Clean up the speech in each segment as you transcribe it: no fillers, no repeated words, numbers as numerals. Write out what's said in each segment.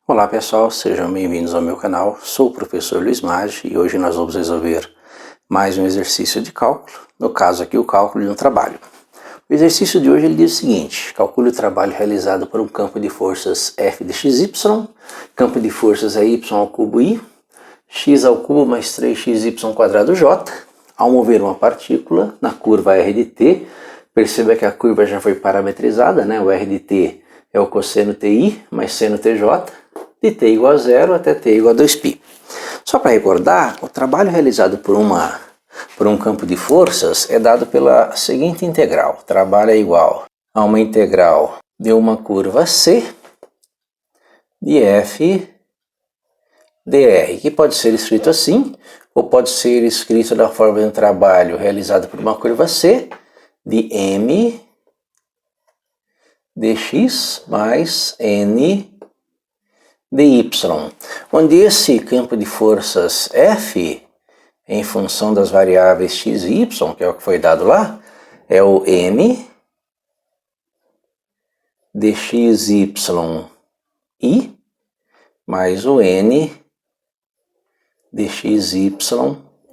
Olá pessoal, sejam bem-vindos ao meu canal. Sou o professor Luiz Maggi e hoje nós vamos resolver mais um exercício de cálculo, no caso aqui o cálculo de um trabalho. O exercício de hoje ele diz o seguinte: calcule o trabalho realizado por um campo de forças F de xy, campo de forças é y ao cubo i, x ao cubo mais 3xy quadrado j, ao mover uma partícula na curva R de t. Perceba que a curva já foi parametrizada, né? O R de t é o cosseno ti mais seno tj, de t igual a 0 até t igual a 2π. Só para recordar, o trabalho realizado por um campo de forças é dado pela seguinte integral. O trabalho é igual a uma integral de uma curva C de f dr, que pode ser escrito assim, ou pode ser escrito da forma de um trabalho realizado por uma curva C de m dx mais n dy, onde esse campo de forças F, em função das variáveis x e y, que é o que foi dado lá, é o m dxy i mais o n dxy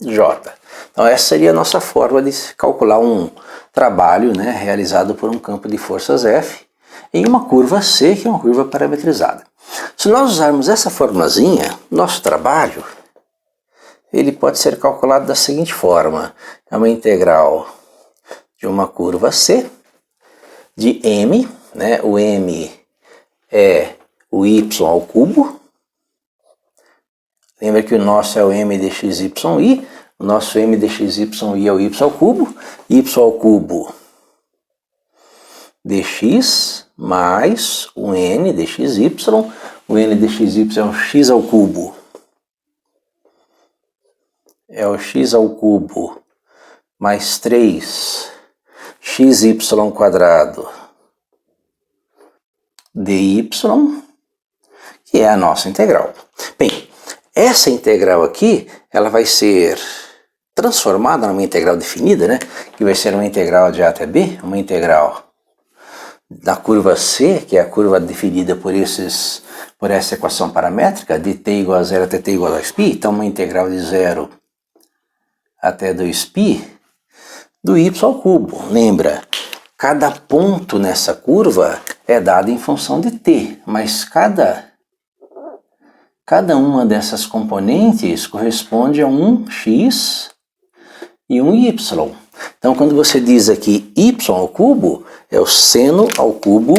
j. Então essa seria a nossa forma de calcular um trabalho, né, realizado por um campo de forças F em uma curva C, que é uma curva parametrizada. Se nós usarmos essa formulazinha, nosso trabalho ele pode ser calculado da seguinte forma: é uma integral de uma curva C de m, né? O m é o y ao cubo. Lembra que o nosso é o m dxy, o nosso m dxy é o y ao cubo dx mais o n dxy, o n dxy é o x ao cubo, mais 3xy quadrado dy, que é a nossa integral. Bem, essa integral aqui, ela vai ser transformada numa integral definida, né? Que vai ser uma integral de a até b, uma integral da curva C, que é a curva definida por essa equação paramétrica, de t igual a 0 até t igual a 2π, então uma integral de 0 até 2π do y ao cubo. Lembra, cada ponto nessa curva é dado em função de t, mas cada uma dessas componentes corresponde a um x e um y. Então, quando você diz aqui y ao cubo, é o seno ao cubo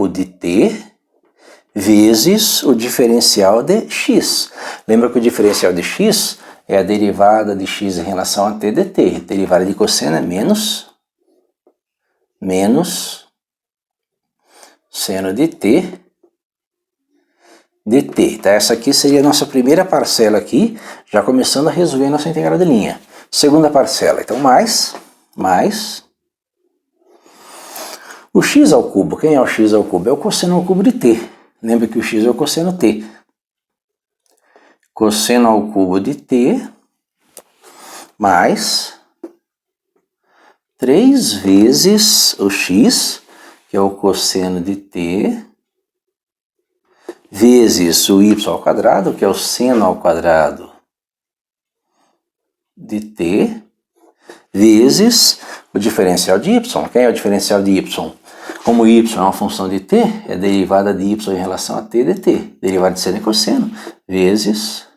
de t vezes o diferencial de x. Lembra que o diferencial de x é a derivada de x em relação a t dt. Derivada de cosseno é menos seno de t dt. Tá? Essa aqui seria a nossa primeira parcela aqui, já começando a resolver a nossa integral de linha. Segunda parcela, então mais o x ao cubo. Quem é o x ao cubo? É o cosseno ao cubo de t. Lembra que o x é o cosseno t. Cosseno ao cubo de t mais 3 vezes o x, que é o cosseno de t, vezes o y ao quadrado, que é o seno ao quadrado de t, vezes o diferencial de y. Quem é o diferencial de y? Como y é uma função de t, é derivada de y em relação a t dt. Derivada de seno é cosseno, vezes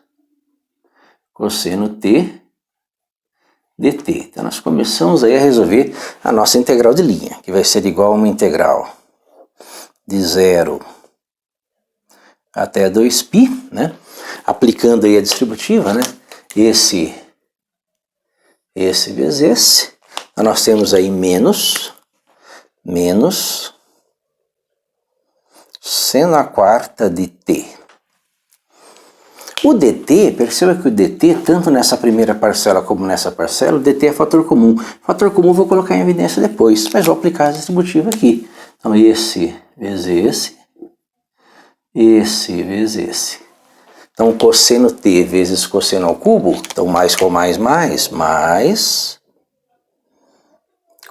cosseno t dt. Então nós começamos aí a resolver a nossa integral de linha, que vai ser igual a uma integral de 0 até 2π, né? Aplicando aí a distributiva, né? Esse vezes esse. Então nós temos aí menos seno a quarta de t. O dt, perceba que o dt, tanto nessa primeira parcela como nessa parcela, o dt é fator comum. Fator comum eu vou colocar em evidência depois, mas vou aplicar a distributiva aqui. Então esse vezes esse vezes esse. Então cosseno t vezes cosseno ao cubo, então mais com mais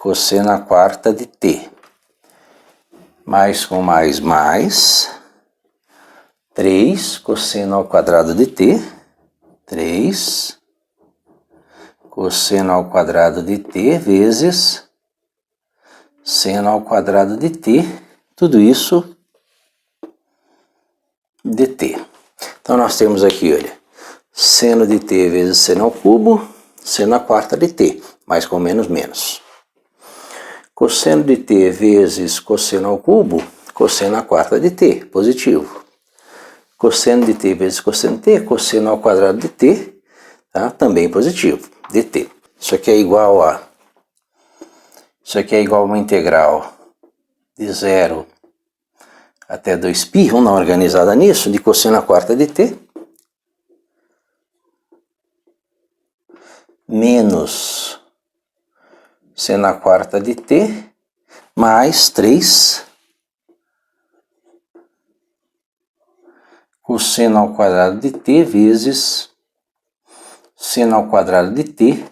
cosseno a quarta de t. mais com mais, 3 cosseno ao quadrado de t, 3 cosseno ao quadrado de t vezes seno ao quadrado de t, tudo isso dt. Então nós temos aqui, olha, seno de t vezes seno ao cubo, seno à quarta de t, mais com menos, menos. Cosseno de t vezes cosseno ao cubo, cosseno à quarta de t, positivo. Cosseno de t vezes cosseno de t, cosseno ao quadrado de t, tá? Também positivo, dt. Isso aqui é igual a uma integral de 0 até 2π, vamos dar uma organizada nisso, de cosseno à quarta de t, menos seno à quarta de t, mais 3 cosseno ao quadrado de t vezes seno ao quadrado de t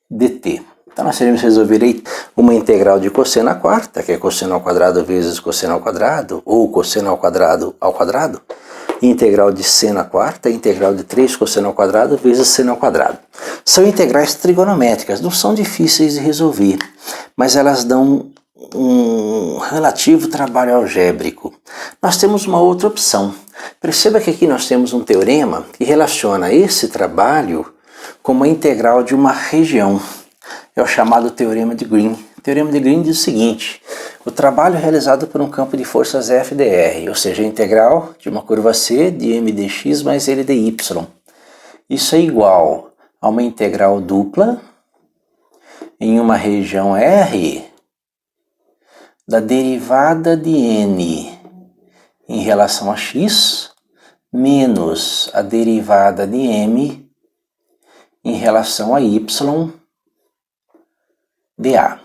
dt. Então nós teremos que resolver aí uma integral de cosseno à quarta, que é cosseno ao quadrado vezes cosseno ao quadrado, ou cosseno ao quadrado, integral de seno à quarta, integral de 3 cosseno ao quadrado vezes seno ao quadrado. São integrais trigonométricas, não são difíceis de resolver, mas elas dão um relativo trabalho algébrico. Nós temos uma outra opção. Perceba que aqui nós temos um teorema que relaciona esse trabalho com uma integral de uma região. É o chamado teorema de Green. O teorema de Green diz o seguinte: o trabalho é realizado por um campo de forças F dr, ou seja, a integral de uma curva C de m dx mais L dy. Isso é igual a uma integral dupla em uma região R da derivada de n em relação a x menos a derivada de m em relação a y dA.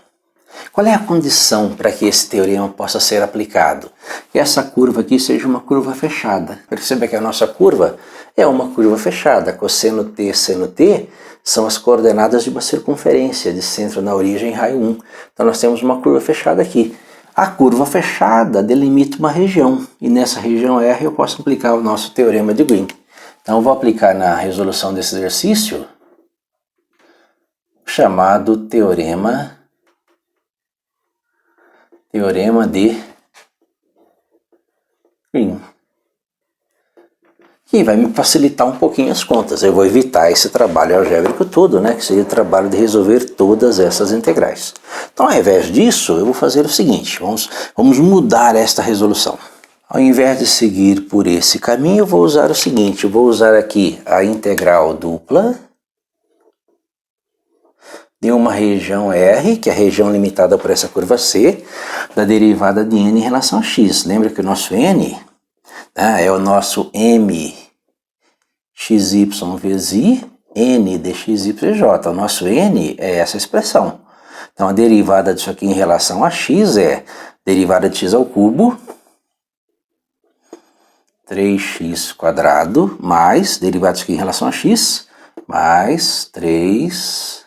Qual é a condição para que esse teorema possa ser aplicado? Que essa curva aqui seja uma curva fechada. Perceba que a nossa curva é uma curva fechada. Cosseno t, seno t são as coordenadas de uma circunferência de centro na origem, raio 1. Então nós temos uma curva fechada aqui. A curva fechada delimita uma região, e nessa região R eu posso aplicar o nosso teorema de Green. Então eu vou aplicar na resolução desse exercício chamado teorema de Green, que vai me facilitar um pouquinho as contas. Eu vou evitar esse trabalho algébrico todo, né, que seria o trabalho de resolver todas essas integrais. Então, ao invés disso, eu vou fazer o seguinte, vamos mudar esta resolução. Ao invés de seguir por esse caminho, eu vou usar o seguinte, eu vou usar aqui a integral dupla de uma região R, que é a região limitada por essa curva C, da derivada de n em relação a x. Lembra que o nosso n, né, é o nosso m xy vezes i, n dxyj. O nosso n é essa expressão. Então a derivada disso aqui em relação a x é derivada de x ao cubo, 3x² mais derivada disso aqui em relação a x, mais 3y².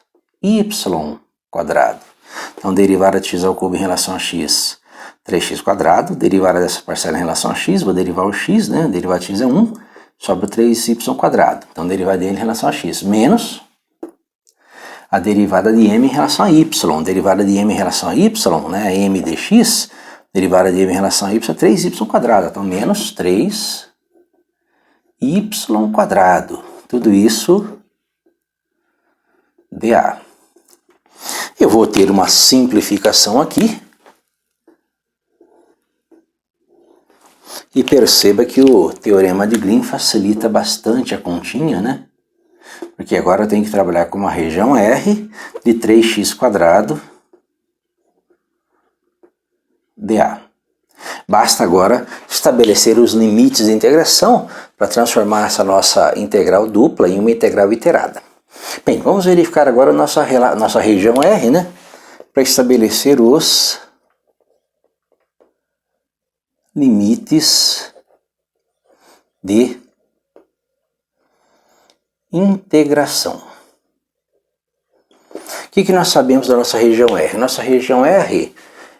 Então, derivada de x ao cubo em relação a x, 3x², derivada dessa parcela em relação a x, vou derivar o x, né? Derivada de x é 1, sobra 3y². Então, derivada de n em relação a x, menos a derivada de m em relação a y. Derivada de m em relação a y, né? M dx, derivada de m em relação a y é 3y². Então, menos 3y². Tudo isso dA. Eu vou ter uma simplificação aqui. E perceba que o teorema de Green facilita bastante a continha, né? Porque agora eu tenho que trabalhar com uma região R de 3x² dA. Basta agora estabelecer os limites de integração para transformar essa nossa integral dupla em uma integral iterada. Bem, vamos verificar agora a nossa região R, né? Para estabelecer os limites de integração. O que nós sabemos da nossa região R? Nossa região R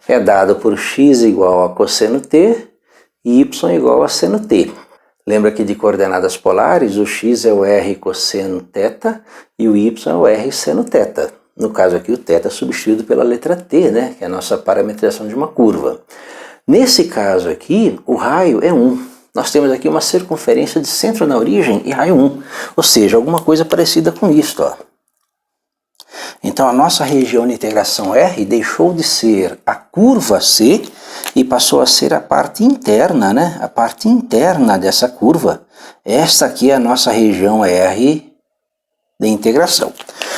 é dado por x igual a cosseno t e y igual a seno t. Lembra que de coordenadas polares, o x é o r cosseno θ e o y é o r seno θ. No caso aqui, o θ é substituído pela letra t, né, que é a nossa parametrização de uma curva. Nesse caso aqui, o raio é 1. Nós temos aqui uma circunferência de centro na origem e raio 1, ou seja, alguma coisa parecida com isto, ó. Então a nossa região de integração R deixou de ser a curva C e passou a ser a parte interna, né? A parte interna dessa curva. Esta aqui é a nossa região R de integração.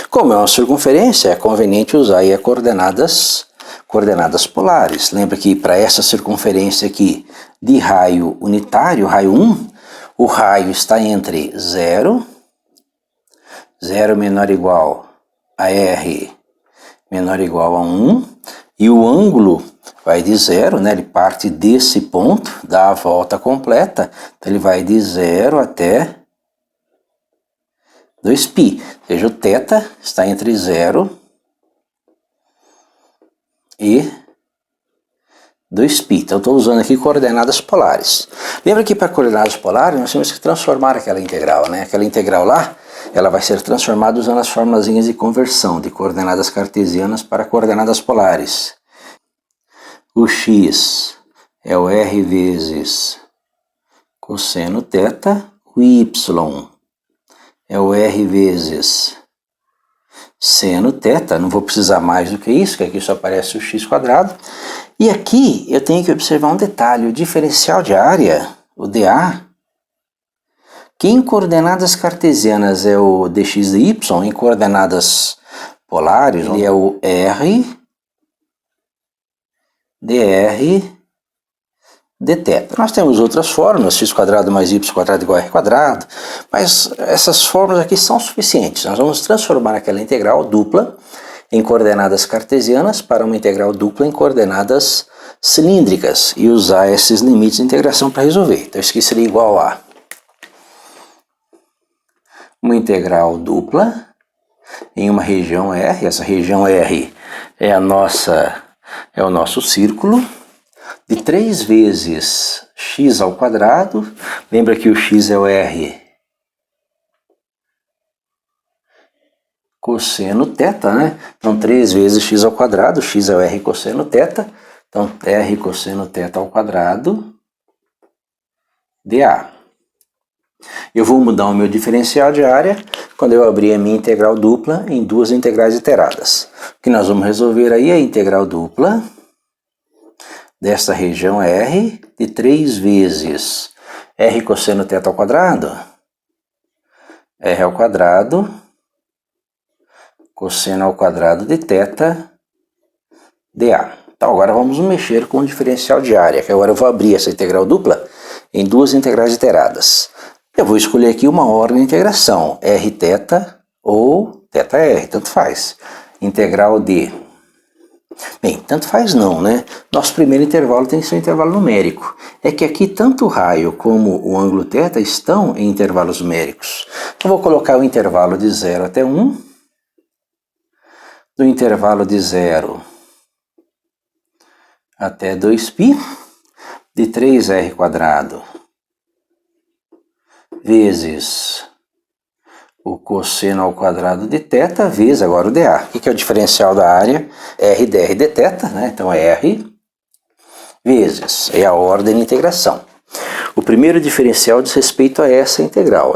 Como é uma circunferência, é conveniente usar aí as coordenadas polares. Lembra que para essa circunferência aqui de raio unitário, raio 1, o raio está entre 0, 0 menor ou igual a R menor ou igual a 1, e o ângulo vai de 0, né? Ele parte desse ponto, dá a volta completa, então ele vai de 0 até 2π, ou seja, o θ está entre 0 e 2π. Então estou usando aqui coordenadas polares. Lembra que para coordenadas polares nós temos que transformar aquela integral, né? Aquela integral lá, ela vai ser transformada usando as formulazinhas de conversão de coordenadas cartesianas para coordenadas polares. O x é o r vezes cosseno θ, o y é o r vezes seno θ, não vou precisar mais do que isso, que aqui só aparece o x quadrado. E aqui eu tenho que observar um detalhe, o diferencial de área, o dA, que em coordenadas cartesianas é o dx dy, em coordenadas polares ele é o r dr dθ. Nós temos outras fórmulas, x quadrado mais y quadrado igual a r quadrado, mas essas fórmulas aqui são suficientes. Nós vamos transformar aquela integral dupla em coordenadas cartesianas para uma integral dupla em coordenadas cilíndricas e usar esses limites de integração para resolver. Então isso aqui seria igual a uma integral dupla em uma região R, essa região R é o nosso círculo, de 3 vezes x ao quadrado, lembra que o x é o R cosseno θ, né? Então 3 vezes x ao quadrado, x é o R cosseno θ, então R cosseno θ ao quadrado dA. Eu vou mudar o meu diferencial de área quando eu abrir a minha integral dupla em duas integrais iteradas. O que nós vamos resolver aí é a integral dupla desta região R de 3 vezes R cosseno θ ao quadrado, R ao quadrado, cosseno ao quadrado de θ dA. Então agora vamos mexer com o diferencial de área, que agora eu vou abrir essa integral dupla em duas integrais iteradas. Eu vou escolher aqui uma ordem de integração, rθ ou θr, tanto faz. Integral de... Bem, tanto faz não, né? Nosso primeiro intervalo tem que ser um intervalo numérico. É que aqui tanto o raio como o ângulo θ estão em intervalos numéricos. Então vou colocar o intervalo de 0 até 1, do intervalo de 0 até 2π, de 3r quadrado vezes o cosseno ao quadrado de θ vezes agora o dA. O que é o diferencial da área? R dr dθ, né? Então é R vezes, é a ordem de integração. O primeiro diferencial diz respeito a essa integral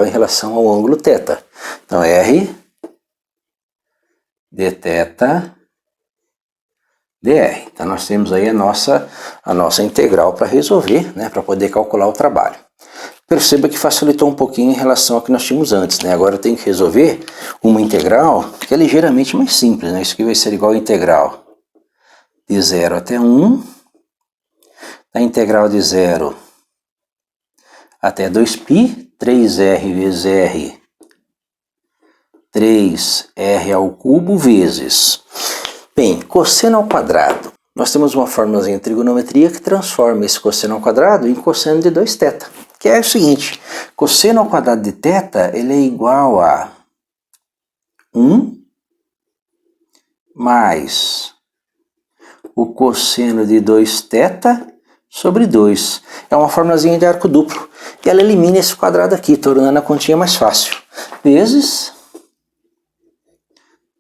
em relação ao ângulo θ. Então R dθ dr. Então nós temos aí a nossa integral para resolver, né? Para poder calcular o trabalho. Perceba que facilitou um pouquinho em relação ao que nós tínhamos antes, né? Agora eu tenho que resolver uma integral que é ligeiramente mais simples, né? Isso aqui vai ser igual a integral de 0 até 1, a integral de 0 até 2π, 3r vezes r, 3r ao cubo vezes... Bem, cosseno ao quadrado. Nós temos uma fórmula em trigonometria que transforma esse cosseno ao quadrado em cosseno de 2θ. Que é o seguinte, cosseno ao quadrado de θ ele é igual a 1 mais o cosseno de 2θ sobre 2. É uma formulazinha de arco duplo. E ela elimina esse quadrado aqui, tornando a continha mais fácil. Vezes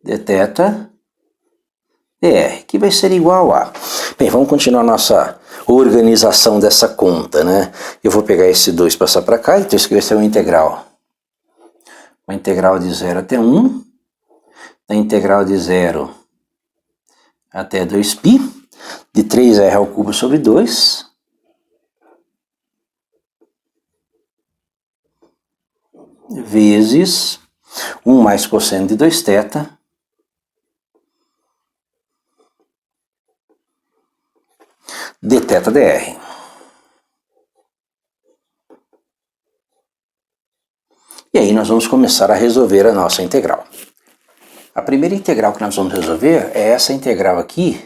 dθ dr, que vai ser igual a... Bem, vamos continuar a nossa organização dessa conta, né? Eu vou pegar esse 2 e passar para cá, então isso aqui vai ser uma integral. Uma integral de 0 até 1, da integral de 0 até 2π, de 3r ao cubo sobre 2, vezes 1 mais cosseno de 2θ, dθ dr. E aí nós vamos começar a resolver a nossa integral. A primeira integral que nós vamos resolver é essa integral aqui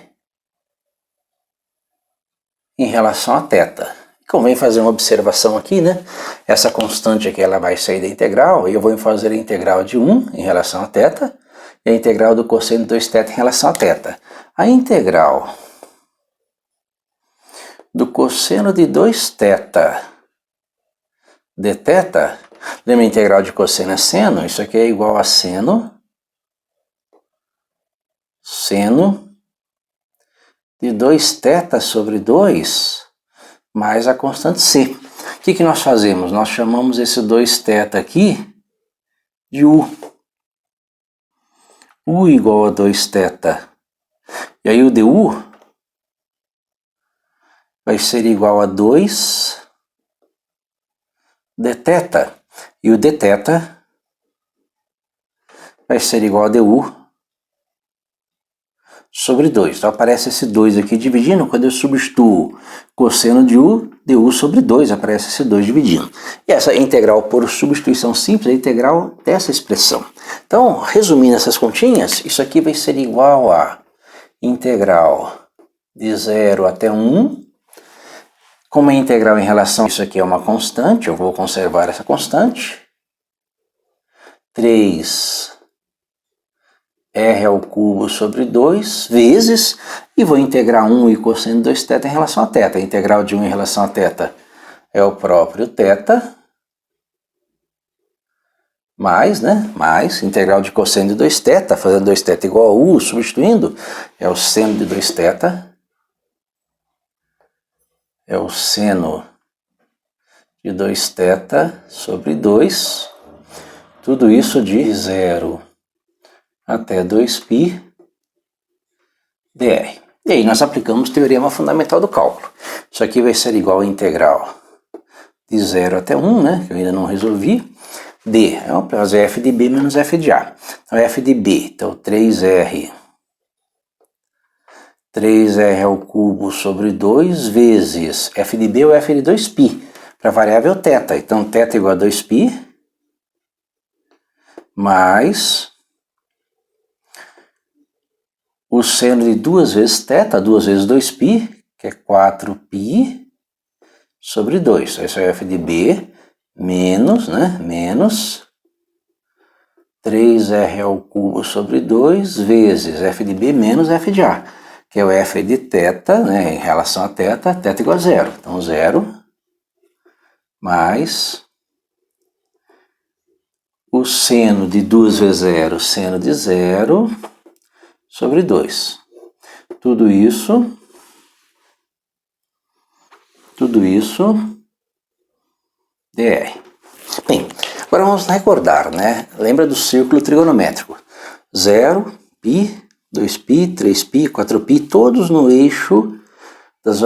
em relação a θ. Convém fazer uma observação aqui, né? Essa constante aqui ela vai sair da integral e eu vou fazer a integral de 1 em relação a θ e a integral do cosseno de 2θ em relação a θ. A integral do cosseno de 2θ dθ, lembra a integral de cosseno é seno? Isso aqui é igual a seno de 2θ sobre 2 mais a constante c. O que nós fazemos? Nós chamamos esse 2θ aqui de u. U igual a 2θ. E aí o du vai ser igual a 2 dθ. E o dθ vai ser igual a du sobre 2. Então aparece esse 2 aqui dividindo. Quando eu substituo cosseno de u, du sobre 2, aparece esse 2 dividindo. E essa integral por substituição simples é a integral dessa expressão. Então, resumindo essas continhas, isso aqui vai ser igual a integral de 0 até 1. Como é integral em relação a isso aqui é uma constante, eu vou conservar essa constante. 3r ao cubo sobre 2 vezes, e vou integrar 1 e cosseno de 2θ em relação a θ. A integral de 1 em relação a θ é o próprio θ, mais, né? Mais integral de cosseno de 2θ, fazendo 2θ igual a u, substituindo, é o seno de 2θ, é o seno de 2θ sobre 2, tudo isso de 0 até 2π dr. E aí nós aplicamos o teorema fundamental do cálculo. Isso aqui vai ser igual a integral de 0 até 1, né, que eu ainda não resolvi, d, vamos fazer f de b menos f de a. Então f de b, então 3r ao cubo sobre 2 vezes f de b ou f de 2π, para a variável θ. Então θ igual a 2π, mais o seno de 2 vezes θ, 2 vezes 2π, que é 4π, sobre 2. Isso é f de b menos, né, menos 3r ao cubo sobre 2 vezes f de b menos f de a, que é o f de θ, né, em relação a θ igual a 0. Então 0 mais o seno de 2 vezes 0, seno de 0, sobre 2. Tudo isso dr. Bem, agora vamos recordar, né? Lembra do círculo trigonométrico. 0, π, 2π, 3π, 4π, todos no eixo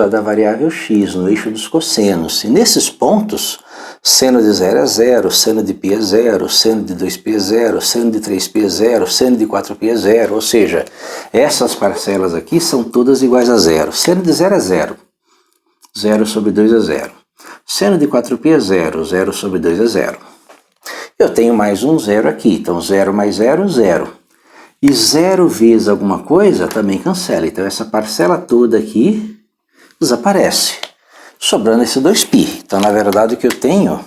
da variável x, no eixo dos cossenos. E nesses pontos, seno de 0 é 0, seno de π é 0, seno de 2π é 0, seno de 3π é 0, seno de 4π é 0, ou seja, essas parcelas aqui são todas iguais a 0. Seno de 0 é 0, 0 sobre 2 é 0. Seno de 4π é 0, 0 sobre 2 é 0. Eu tenho mais um 0 aqui, então 0 mais 0, 0. E 0 vezes alguma coisa também cancela, então essa parcela toda aqui desaparece, sobrando esse 2π. Então, na verdade, o que eu tenho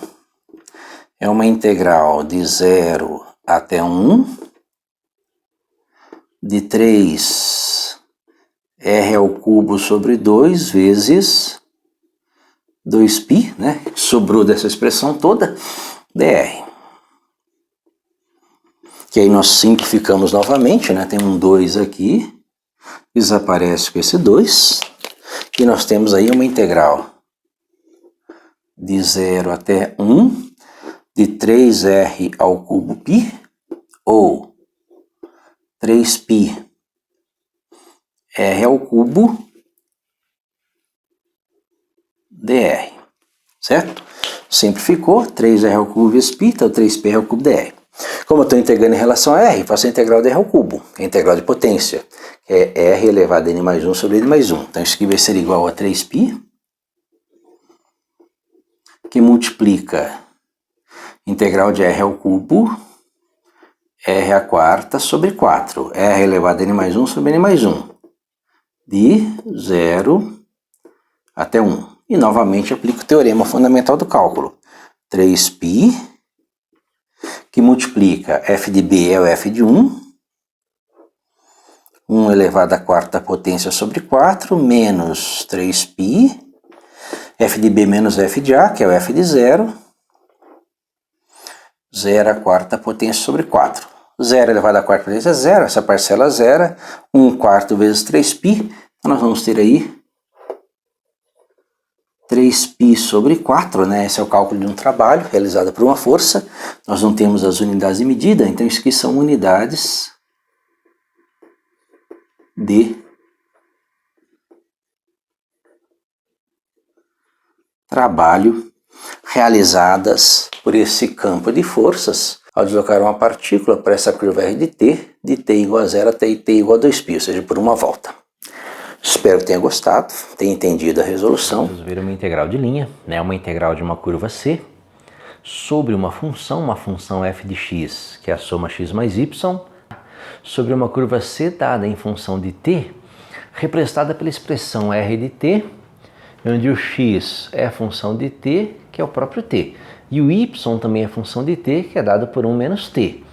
é uma integral de 0 até 1, de 3 r ao cubo sobre 2 vezes 2π, né? Sobrou dessa expressão toda, dr. Que aí nós simplificamos novamente, né? Tem um 2 aqui, desaparece com esse 2, e nós temos aí uma integral de 0 até 1 de 3r ao cubo π, ou 3π r ao cubo dr, certo? Simplificou, 3r ao cubo vezes π, então 3π ao cubo dr. Como eu estou integrando em relação a r, faço a integral de r ao cubo, que é a integral de potência, que é r elevado a n mais 1 sobre n mais 1. Então isso aqui vai ser igual a 3π, que multiplica integral de r ao cubo, r à quarta sobre 4, r elevado a n mais 1 sobre n mais 1, de 0 até 1. E novamente aplico o teorema fundamental do cálculo. 3π, que multiplica f de b é o f de 1, 1 elevado à quarta potência sobre 4, menos 3π, f de b menos f de a, que é o f de 0, 0 à quarta potência sobre 4. 0 elevado à quarta potência é 0, essa parcela é 0, 1 quarto vezes 3π, então nós vamos ter aí 3π sobre 4, né? Esse é o cálculo de um trabalho realizado por uma força. Nós não temos as unidades de medida, então isso aqui são unidades de trabalho realizadas por esse campo de forças ao deslocar uma partícula para essa curva r de t igual a 0 até t igual a 2π, ou seja, por uma volta. Espero que tenha gostado, tenha entendido a resolução. Vamos ver uma integral de linha, né? Uma integral de uma curva C sobre uma função f de x, que é a soma x mais y, sobre uma curva C dada em função de t, representada pela expressão r de t, onde o x é a função de t, que é o próprio t, e o y também é função de t, que é dado por 1 menos t,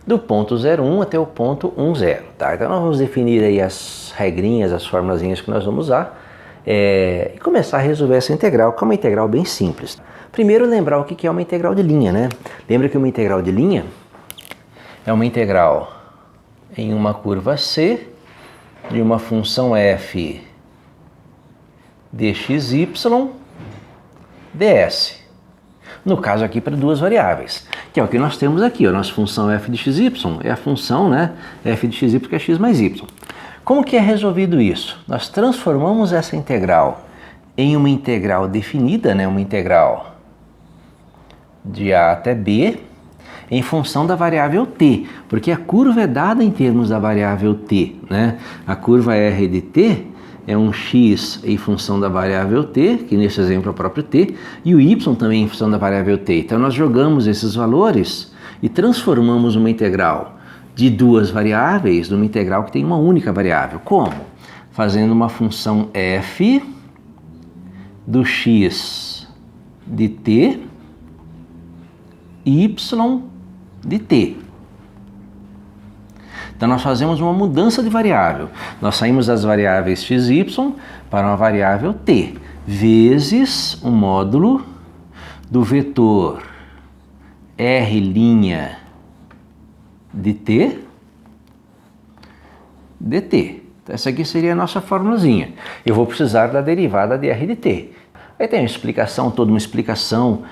do ponto 0,1 até o ponto 1,0. Tá? Então nós vamos definir aí as regrinhas, as formulazinhas que nós vamos usar e começar a resolver essa integral, que é uma integral bem simples. Primeiro lembrar o que é uma integral de linha, né? Lembra que uma integral de linha é uma integral em uma curva C de uma função f dxy ds. No caso aqui para duas variáveis, que é o que nós temos aqui. A nossa função f de xy é a função, né, f de xy, que é x mais y. Como que é resolvido isso? Nós transformamos essa integral em uma integral definida, né, uma integral de a até b, em função da variável t, porque a curva é dada em termos da variável t, né? A curva r de t é um x em função da variável t, que nesse exemplo é o próprio t, e o y também em função da variável t. Então nós jogamos esses valores e transformamos uma integral de duas variáveis numa integral que tem uma única variável. Como? Fazendo uma função f do x de t, y de t. Então nós fazemos uma mudança de variável. Nós saímos das variáveis x e y para uma variável t, vezes o módulo do vetor r' de t dt. Então essa aqui seria a nossa formulazinha. Eu vou precisar da derivada de r de t. Aí tem uma explicação, toda uma explicação,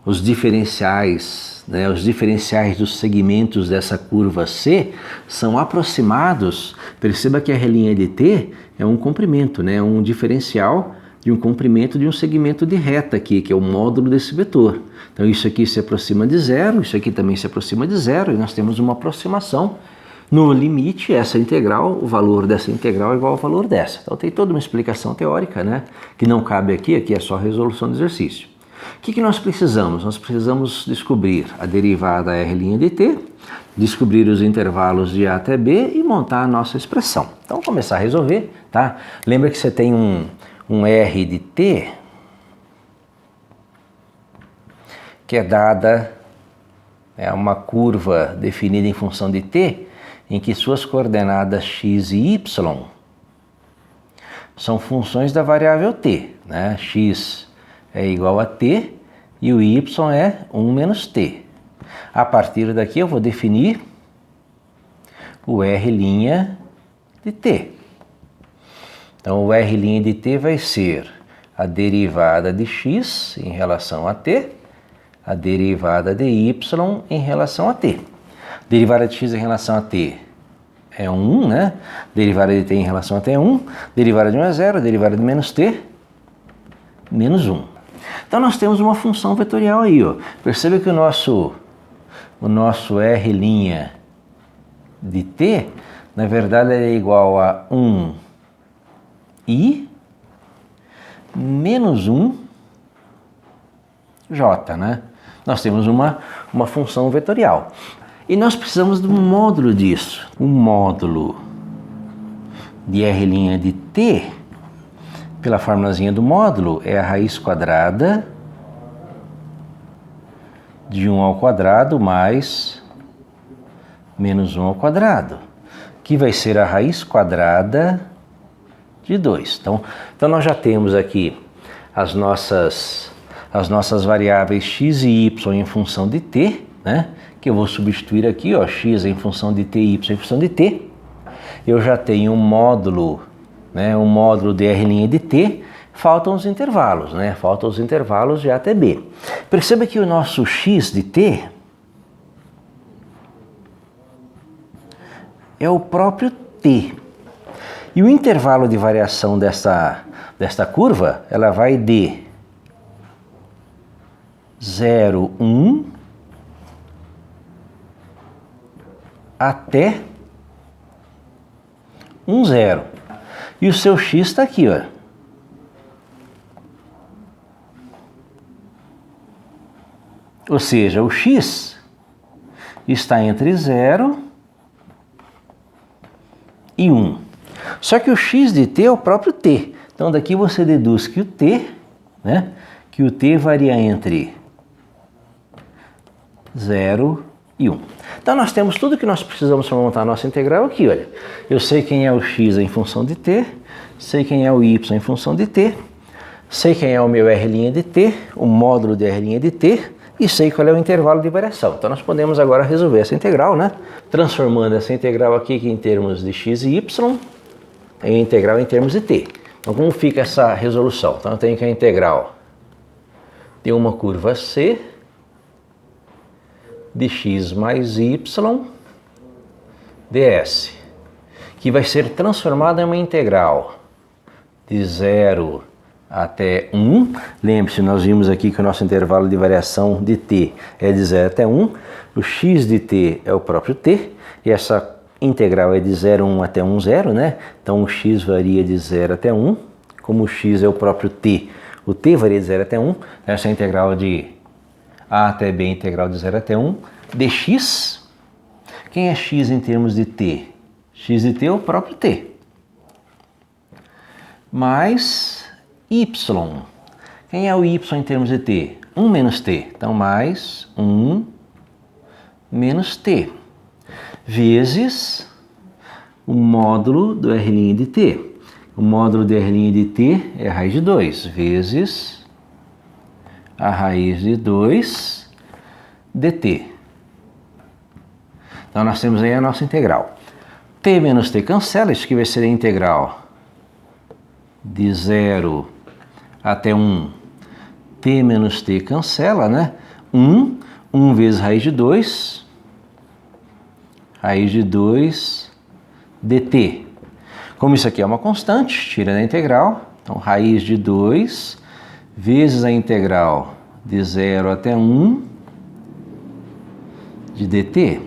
os diferenciais, né, os diferenciais dos segmentos dessa curva C são aproximados. Perceba que a r' de t é um comprimento, né, um diferencial de um comprimento de um segmento de reta aqui, que é o módulo desse vetor. Então isso aqui se aproxima de zero, isso aqui também se aproxima de zero, e nós temos uma aproximação. No limite, essa integral, o valor dessa integral é igual ao valor dessa. Então tem toda uma explicação teórica, né, que não cabe aqui é só resolução do exercício. O que nós precisamos? Nós precisamos descobrir a derivada r' de t, descobrir os intervalos de a até b e montar a nossa expressão. Então vamos começar a resolver, tá? Lembra que você tem um r de t que é dada, é uma curva definida em função de t, em que suas coordenadas x e y são funções da variável t, né? X é igual a t e o y é 1 menos t. A partir daqui eu vou definir o R' de t. Então o R' de t vai ser a derivada de x em relação a t, a derivada de y em relação a t. Derivada de x em relação a t é 1, né? Derivada de t em relação a t é 1, derivada de 1 é 0, derivada de menos t, menos 1. Então nós temos uma função vetorial aí, ó. Perceba que o nosso R' de t, na verdade, é igual a 1i menos 1j, né? Nós temos uma função vetorial. E nós precisamos de um módulo disso. O módulo de R' de t, pela formulazinha do módulo, é a raiz quadrada de 1 ao quadrado mais menos 1 ao quadrado, que vai ser a raiz quadrada de 2. Então nós já temos aqui as nossas variáveis x e y em função de t, né? Que eu vou substituir aqui, ó, x em função de t e y em função de t. Eu já tenho um módulo, né, um módulo de R' de t. Faltam os intervalos, né? Faltam os intervalos de a até b. Perceba que o nosso x de t é o próprio t. E o intervalo de variação desta curva, ela vai de 0, 1 até 1, 0. E o seu x está aqui, ó. Ou seja, o x está entre 0 e 1. Só que o x de t é o próprio t. Então daqui você deduz que o t, né, que o t varia entre 0 e 1. Então nós temos tudo que nós precisamos para montar a nossa integral aqui, olha. Eu sei quem é o x em função de t, sei quem é o y em função de t, sei quem é o meu R' de t, o módulo de R' de t, e sei qual é o intervalo de variação. Então nós podemos agora resolver essa integral, né? Transformando essa integral aqui em termos de x e y, em integral em termos de t. Então como fica essa resolução? Então eu tenho que a integral de uma curva C de x mais y ds, que vai ser transformada em uma integral de 0 até 1. Lembre-se, nós vimos aqui que o nosso intervalo de variação de t é de 0 até 1. O x de t é o próprio t, e essa integral é de 0, 1 até 1, 0, né? Então o x varia de 0 até 1. Como o x é o próprio t, o t varia de 0 até 1. Essa é a integral de a até b, integral de 0 até 1, dx. Quem é x em termos de t? X de t é o próprio t. Mais y. Quem é o y em termos de t? 1 menos t. Então, mais 1 menos t. Vezes o módulo do R' de t. O módulo de R' de t é a raiz de 2, vezes a raiz de 2 dt. Então, nós temos aí a nossa integral. T menos t cancela, isso aqui vai ser a integral de 0 até 1. T menos t cancela, né? 1 vezes raiz de 2 dt. Como isso aqui é uma constante, tira da integral. Então, raiz de 2 vezes a integral de 0 até 1 de dt.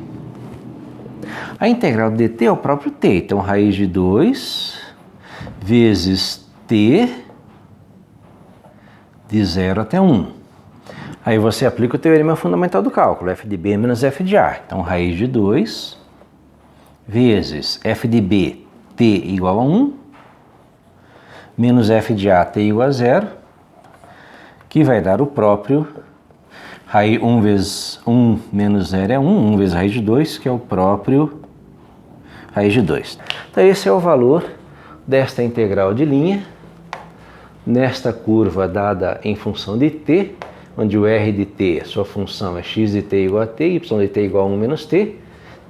A integral de dt é o próprio t. Então, raiz de 2 vezes t de 0 até 1. Aí você aplica o teorema fundamental do cálculo, f de b menos f de a. Então, raiz de 2 vezes f de b, t igual a 1, menos f de a, t igual a 0, que vai dar o próprio, 1 vezes 1 menos 0 é 1 vezes raiz de 2, que é o próprio raiz de 2. Então esse é o valor desta integral de linha, nesta curva dada em função de t, onde o r de t, sua função é x de t igual a t, y de t igual a 1 menos t,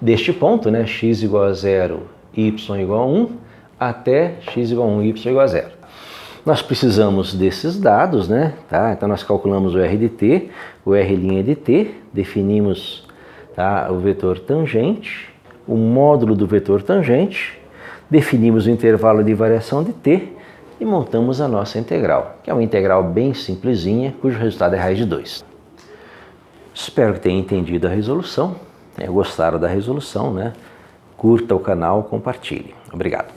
deste ponto, né, x igual a 0, y igual a 1, até x igual a 1, y igual a 0. Nós precisamos desses dados, né? Tá? Então nós calculamos o r de t, o r' de t, definimos, tá, o vetor tangente, o módulo do vetor tangente, definimos o intervalo de variação de t e montamos a nossa integral, que é uma integral bem simplesinha, cujo resultado é raiz de 2. Espero que tenha entendido a resolução, tenha gostado da resolução, né? Curta o canal, compartilhe. Obrigado.